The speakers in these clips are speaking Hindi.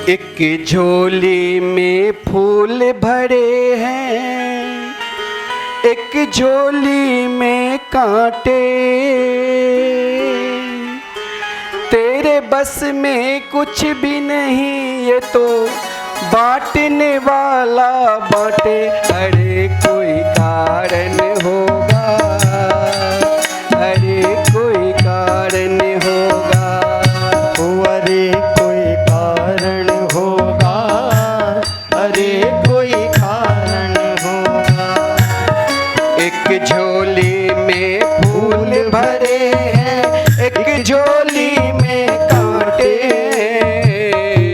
एक झोली में फूल भरे हैं, एक झोली में कांटे। तेरे बस में कुछ भी नहीं, ये तो बांटने वाला बांटे। अरे कोई कारण होगा, अरे कोई कारण होगा, अरे कोई कारण होगा, अरे कोई कारण होगा। एक झोली में फूल भरे हैं, एक झोली में कांटे।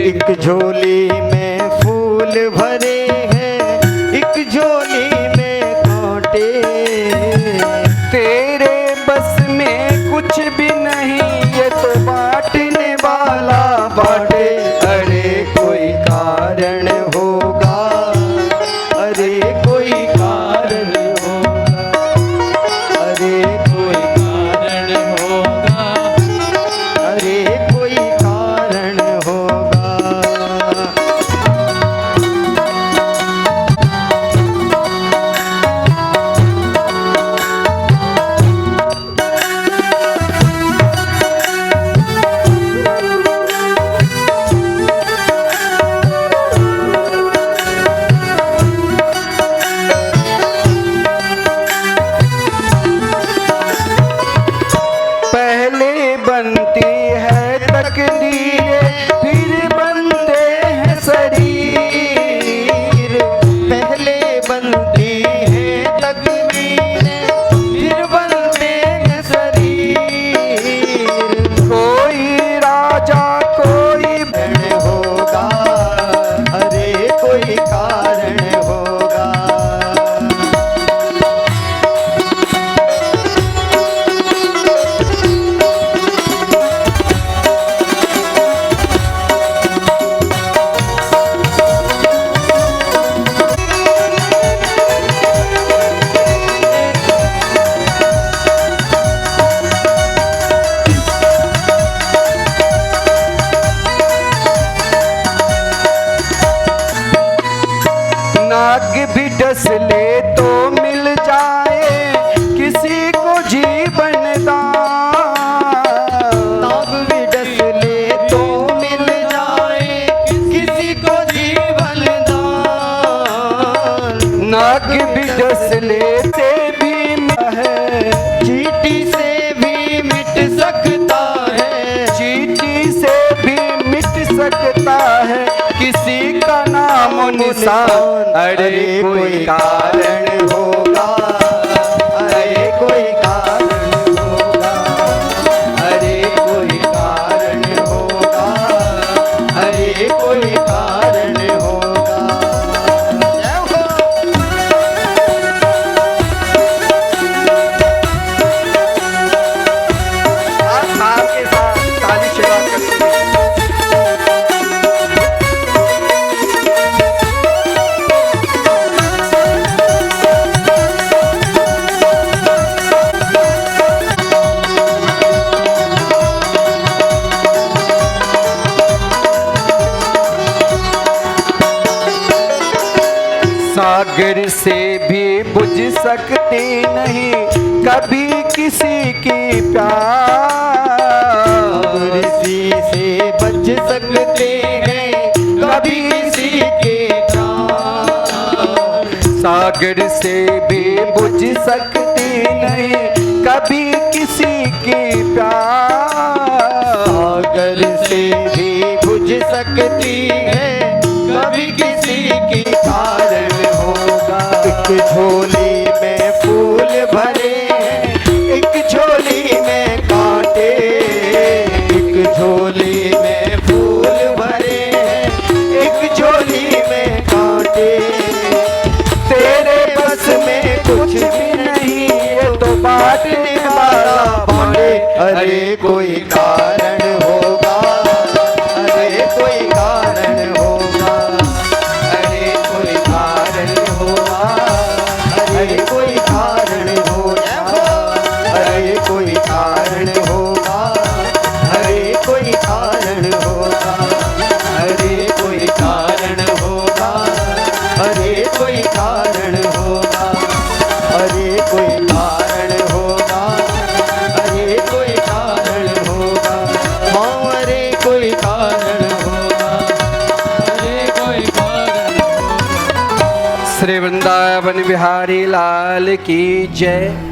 एक झोली में फूल भरे हैं, एक झोली में कांटे। तेरे बस में कुछ भी नहीं, ये तो बांटने वाला बांटे। अरे कोई कारण होगा, अरे कोई कारण होगा, अरे कोई कारण होगा, अरे कोई कारण होगा। पहले बनती है तकदीरें, फिर बनते हैं शरीर। पहले बनती है तकदीरें, फिर बनते हैं शरीर। कोई राजा कोई कारण होगा, अरे कोई कारण होगा। नाग भी डस ले तो मिल जाए किसी को जीवन दान। नाग भी डस ले तो मिल जाए किसी को जीवन दान। नाग भी डस लेते भी है, चींटी से भी मिट सकता है, चींटी से भी मिट सकता है किसी का नाम निशान। अरे कोई कारण होगा, अरे कोई कारण होगा, अरे कोई कारण होगा, अरे कोई कारण होगा। जय हो। आपके साथ ताली सेवा करते हैं। सागर से भी बुझ सकते नहीं कभी किसी की प्यास। किसी से बच सकते हैं कभी किसी के प्राण। सागर से भी बुझ सकते नहीं कभी किसी की प्यास। सागर से भी बुझ सकती है कभी किसी की कारण होगा। एक झोली में फूल भरे हैं, एक झोली में कांटे। एक झोली में फूल भरे हैं, एक झोली में कांटे। तेरे बस में कुछ भी नहीं, ये तो बांटने वाला बांटे। अरे कोई कारण होगा, अरे कोई कारण होगा, अरे कोई कारण होगा, श्री वृंदावन बिहारी लाल की जय।